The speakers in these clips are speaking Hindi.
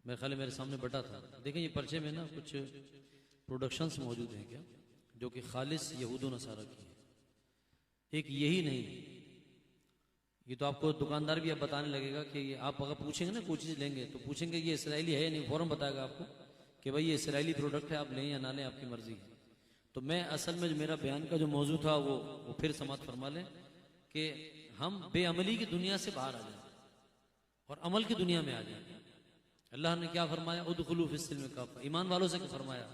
मेरे ख्याल मेरे सामने बटा था। देखें ये पर्चे में ना कुछ प्रोडक्शंस मौजूद हैं क्या, जो कि खालिस यहूद नसारा की है। एक यही नहीं, ये तो आपको दुकानदार भी अब बताने लगेगा कि आप अगर पूछेंगे ना कोई चीज़ लेंगे तो पूछेंगे ये इसराइली है या नहीं, फौरन बताएगा आपको कि भाई ये इसराइली प्रोडक्ट है, आप लें या ना लें आपकी मर्जी है। तो मैं असल में जो मेरा बयान का जो मौजू था वो फिर समाप्त फरमा लें कि हम बेअमली की दुनिया से बाहर आ जाए और अमल की दुनिया में आ जाए। अल्लाह ने क्या फरमाया, उदखुलू फिस्सिल्म काफ़ा, ईमान वालों से फरमाया,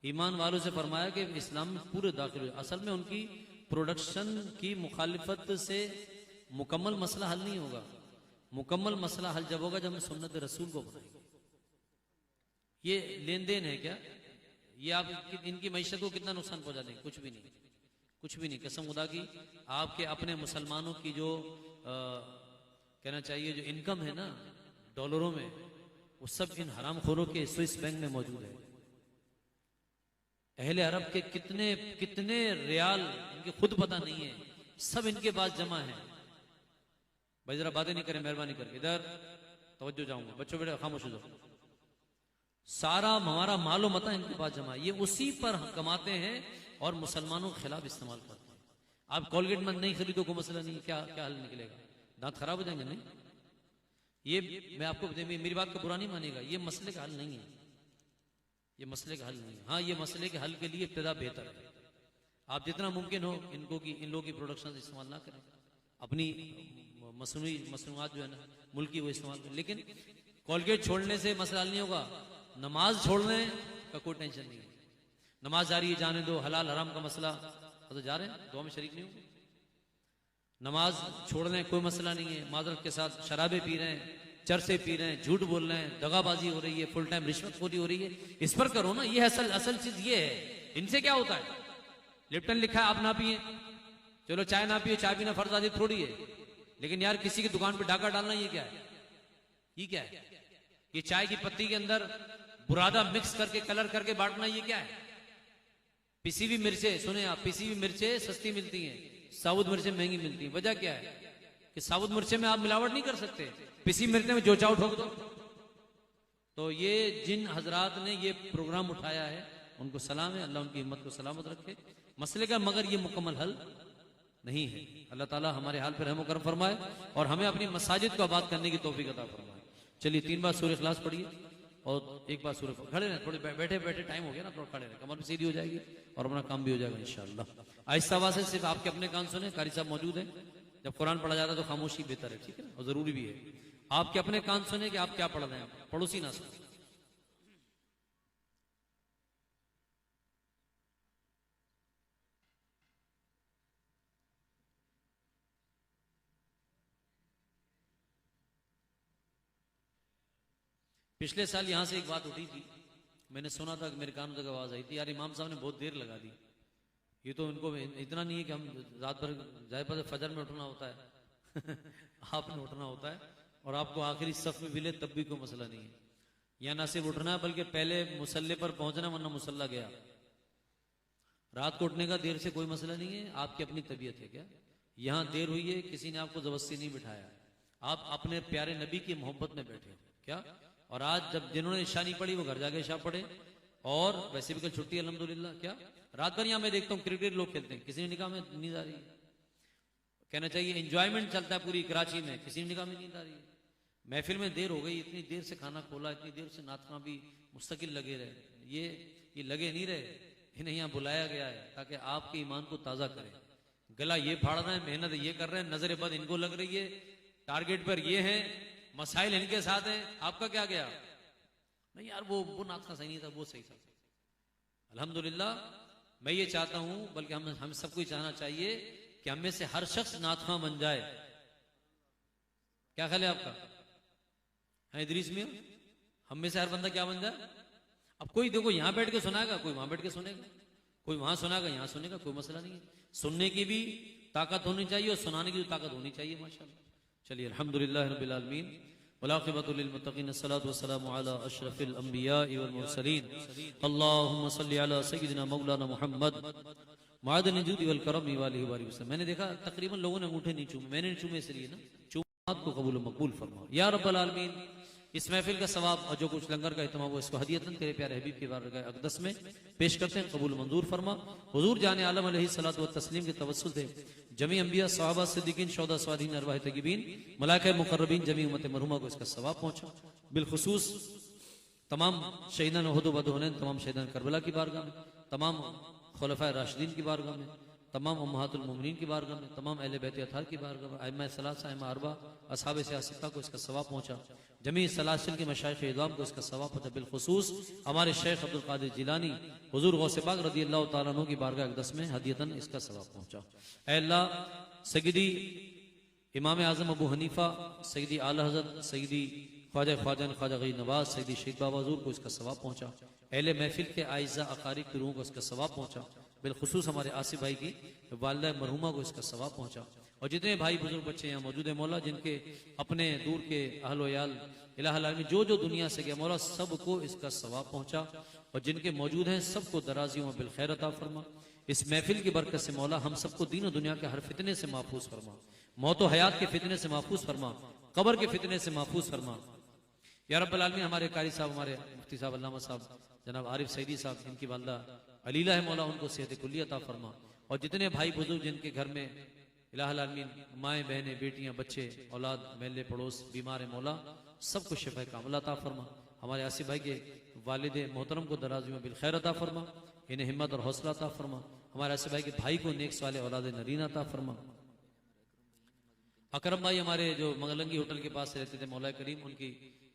ईमान वालों से फरमाया कि इस्लाम में पूरे दाखिल हो। असल में उनकी प्रोडक्शन की मुखालिफत से मुकम्मल मसला हल नहीं होगा। मुकम्मल मसला हल जब होगा जब हम सुन्नत रसूल को बनाएंगे। ये लेन देन है क्या, ये आप इनकी मैशत को कितना नुकसान पहुंचा देंगे? कुछ भी नहीं, कुछ भी नहीं। कसम खुदा की, आपके अपने मुसलमानों की जो कहना चाहिए जो इनकम है ना डॉलरों में, वो सब इन हराम खोरों के स्विस बैंक में मौजूद है। अहले अरब के कितने कितने रियाल इनके खुद पता नहीं है, सब इनके पास जमा है। भाई जरा बातें नहीं करें मेहरबानी करके, इधर तवज्जो चाहूंगा, बच्चों बेटे खामोश हो जाओ। सारा हमारा मालो मता इनके पास जमा है, ये उसी पर कमाते हैं और मुसलमानों के खिलाफ इस्तेमाल करते हैं। आप कोलगेट मत नहीं खरीदो, कोई मसला नहीं, क्या क्या हल निकलेगा? दांत खराब हो जाएंगे? नहीं, ये मैं आपको मेरी बात को बुरा नहीं मानेगा, ये मसले का हल नहीं है, ये मसले का हल नहीं है। हाँ, ये मसले के हल के लिए इब्तिदा बेहतर है। आप जितना मुमकिन हो इन लोगों की प्रोडक्शन इस्तेमाल ना करें, अपनी मसनूआत जो है ना मुल्की वो इस्तेमाल करें। लेकिन कोलगेट छोड़ने से मसला हल नहीं होगा, नमाज छोड़ने का कोई टेंशन नहीं है। नमाज जा रही है, जाने दो, हलाल हराम का मसला तो जा रहे हैं, दुआ में शरीक नहीं होगा। नमाज छोड़ने कोई मसला नहीं है। माजरत के साथ शराबे पी रहे हैं, चरसे पी रहे हैं, झूठ बोल रहे हैं, दगाबाजी हो रही है, फुल टाइम रिश्वतखोरी हो रही है, इस पर करो ना। ये असल चीज ये है। इनसे क्या होता है? लिप्टन लिखा है आप ना पिए, चलो चाय ना पिए, चाय पीना फर्ज आदि थोड़ी है। लेकिन यार किसी की दुकान पे डाका डालना ये क्या है? ये क्या है? ये चाय की पत्ती के अंदर बुरादा मिक्स करके कलर करके बांटना ये क्या है? पिसी हुई मिर्चे, सुने आप, पिसी हुई मिर्चे सस्ती मिलती हैं, साबुत मिर्चें महंगी मिलती हैं। वजह क्या है कि साबुत मिर्चे में आप मिलावट नहीं कर सकते, पिसी मिर्चे में जो चाहो ठोक दो। तो ये जिन हजरात ने ये प्रोग्राम उठाया है उनको सलाम है, अल्लाह उनकी हिम्मत को सलामत रखे। मसले का मगर ये मुकम्मल हल नहीं है। अल्लाह ताला हमारे हाल पर रहम करम फरमाए और हमें अपनी मसाजिद को आबाद करने की तौफीक अता फरमाए। चलिए 3 बार सूरह इखलास पढ़िए और 1 बार सूरह, खड़े रहें, थोड़े बैठे बैठे टाइम हो गया ना, थोड़ा खड़े रहें, कमर भी सीधी हो जाएगी और अपना काम भी हो जाएगा इंशाअल्लाह। आहिस्ता आवाज़ से सिर्फ आपके अपने कान सुने, कारी साहब मौजूद है, जब कुरान पढ़ा जाता है तो खामोशी बेहतर है, ठीक है ना, और जरूरी भी है। आपके अपने कान सुने कि आप क्या पढ़ रहे हैं, पड़ोसी ना सुने। पिछले साल यहां से एक बात उठी थी, मैंने सुना था कि मेरे कान तक आवाज आई थी, यार इमाम साहब ने बहुत देर लगा दी। ये तो इनको इतना नहीं है कि हम रात भर जाए पर फजर में उठना होता है आपने उठना होता है और आपको आखिरी सफ में मिले तब भी कोई मसला नहीं है। या ना सिर्फ उठना है बल्कि पहले मुसल्ले पर पहुंचना, वरना मुसल्ला गया। रात को उठने का देर से कोई मसला नहीं है, आपकी अपनी तबीयत है। क्या यहां देर हुई है, किसी ने आपको जबरदस्ती नहीं बिठाया, आप अपने प्यारे नबी की मोहब्बत में बैठे क्या। और आज जब जिन्होंने इशा नहीं पढ़ी वो घर जाके इशा पढ़े, और वैसे भी कल छुट्टी अल्हम्दुलिल्लाह। क्या रात भर यहां मैं देखता हूँ क्रिकेट लोग खेलते हैं, किसी ने निकाह में नींद आ रही है। कहना चाहिए एंजॉयमेंट चलता है पूरी कराची में, किसी ने निकाह में नींद आ रही है। महफिल में देर हो गई, इतनी देर से खाना खोला, इतनी देर से नातना भी मुस्तकिल लगे रहे, ये लगे नहीं रहे, इन्हें यहाँ बुलाया गया है ताकि आपके ईमान को ताज़ा करें। गला ये फाड़ रहे हैं, मेहनत ये कर रहे हैं, नजर बद इनको लग रही है, टारगेट पर ये है, मसाइल इनके साथ है, आपका क्या गया? नहीं यार वो नातना सही नहीं था, वो सही था। अल्हम्दुलिल्लाह मैं ये चाहता हूं, बल्कि हम सबको चाहना चाहिए कि हमें से हर शख्स नाथखा बन जाए। क्या ख्याल है आपका? है इदरीस में हम में से हर बंदा क्या बन जाए? अब कोई देखो यहां बैठ के सुनाएगा, कोई वहां बैठ के सुनेगा, कोई वहां सुनाएगा, यहां सुनेगा, कोई मसला नहीं है। सुनने की भी ताकत होनी चाहिए और सुनाने की भी ताकत होनी चाहिए माशाअल्लाह। चलिए अल्हम्दुलिल्लाह रब्बिल आलमीन वलाक़िबतु लिल मुत्तक़ीन अस्सलातु वस्सलामु अला अशरफिल अंबिया वल मुरसलीन अल्लाहुम्मा सल्लि अला सय्यिदिना मौलाना मुहम्मद मादनिल जुदी वल करम वालिहि वसल्लम। मैंने देखा तकरीबन लोगों ने अंगूठे नहीं चूमे, मैंने नहीं चूमे इसलिए ना, चूमात को कबूल मकबूल फरमा या रब्बल आलमीन। इस महफिल का सवाब और जो कुछ लंगर का इत्माम वो इसको हदियतन तेरे प्यारे हबीब के बारगाह अक़दस में पेश करते हैं, कबूल मंजूर फरमा। हुजूर जाने आलम अलैहिस्सलातु व तस्लीम के तवस्सुल से जमी अंबिया सहाबा सिद्दीकीन शौदा स्वादीन अरवाह तैयबीन मलाइका मुकर्रबीन जमी उम्मत मरहुमा को इसका सवाब पहुंचा। बिलखुसूस तमाम शहीदान उहद व बदर, तमाम शहीदान करबला की बारगाह में, तमाम खुलफाए राशिदीन की बारगाह में, तमाम उम्महातुल मोमिनीन की बारगाह में, तमाम अहले बैत अताहर की बारगाह में, अइम्मा सलासा अइम्मा अरबा असहाब सियासता को इसका सवाब पहुंचा। जमी सलासिल के मशाइख इज़ाम को इसका सवाब पहुंचा। बिलखुसूस हमारे शेख अब्दुल कादिर जिलानी हुजूर गौसे पाक रज़ी अल्लाह तआला अन्हु की बारगाह अक़दस में हदियतन इसका सवाब पहुंचा। ऐ अल्लाह सय्यदी इमाम आज़म अबू हनीफा, सय्यदी आला हज़रत सय्यदी ख्वाजा ख्वाजा गई नवाज, सय्यदी शेख बाबा हुजूर को इसका सवाब पहुंचा। अहले महफिल के आइज़ा अकारिब की रूहों को इसका सवाब पहुंचा। बिलखुसूस हमारे आसिफ भाई की वालिदा मरहुमा को इसका सवाब पहुंचा। और जितने भाई बुजुर्ग बच्चे यहाँ मौजूद है मौला, जिनके अपने दूर के अहल याल इलाहुल आलमीन जो जो दुनिया से गया मौला, सबको इसका सवाब पहुंचा। और जिनके मौजूद हैं सबको दराजियों में बिलखैर अता फरमा। इस महफिल की बरकत से मौला हम सबको दीन और दुनिया के हर फितने से महफूज फरमा, मौत व हयात के फितने से महफूज फरमा, कब्र के फितने से महफूज फरमा। या रब्बुल आलमीन हमारे कारी साहब, हमारे मुफ्ती साहब अल्लामा साहब जनाब आरिफ सईदी साहब, इनकी वालिदा अलीला है मौला, उनको सेहत कुल्ली अता फरमा। और जितने भाई बुजुर्ग जिनके घर में इलाहुल आलमीन माएँ बहनें बेटियां बच्चे औलाद महल्ले पड़ोस बीमार है मौला, सबको शिफा कामिला अता फरमा। हमारे आसिफ भाई के वालिद मोहतरम को दराज़ी में बिलखैर अता फरमा, इन्हें हिम्मत और हौसला अता फरमा। हमारे आसिफ भाई के भाई को नेक वाले औलाद नरीना अता फरमा। अकरम भाई हमारे जो मंगलंगी होटल के पास रहते थे मौला करीम, उनकी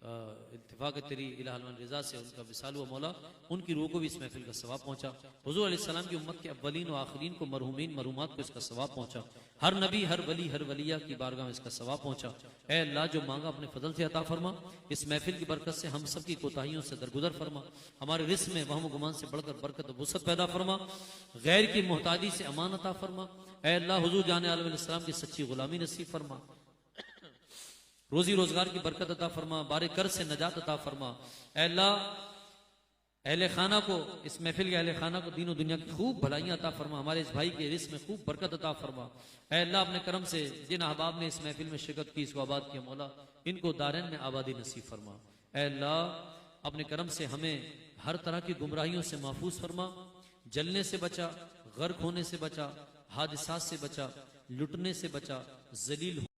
इत्तिफाक तेरी इलाहुल रज़ा से उनका विसाल हुआ मौला, उनकी रूह को भी इस महफिल का सवाब पहुंचा। हुजूर अलैहिस्सलाम की उम्मत के अव्वलीन व आखिरीन को मरहुमीन मरहुमात को इसका सवाब पहुंचा। हर नबी हर वली हर वलिया की बारगाह में इसका सवाब पहुंचा। ऐ अल्लाह जो मांगा अपने फजल से अता फरमा। इस महफिल की बरकत से हम सब की कोताहियों से दरगुजर फरमा। हमारे रिस्क में वहम गुमान से बढ़कर बरकत व वुसअत पैदा फरमा। गैर की मोहताजी से अमान अता फरमा। ऐ अल्लाह हुजूर जाने आलम अलैहिस्सलाम की सच्ची गुलामी नसीब फरमा। रोजी रोजगार की बरकत अता फरमा, बारे कर से नजात अता फरमा। ऐ अल्लाह अहले खाना को, इस महफिल के अहले खाना को दीन और दुनिया की खूब भलाइयां अता फरमा। हमारे इस भाई के रिस्क में खूब बरकत अता फरमा। ऐ अल्लाह अपने करम से जिन अहबाब ने इस महफिल में शिरकत की, इसको आबाद किया मौला, इनको दारैन में आबादी नसीब फरमा। ऐ अल्लाह अपने करम से हमें हर तरह की गुमराहियों से महफूज फरमा। जलने से बचा, गर्क होने से बचा, हादिसात से बचा, लुटने से बचा, जलील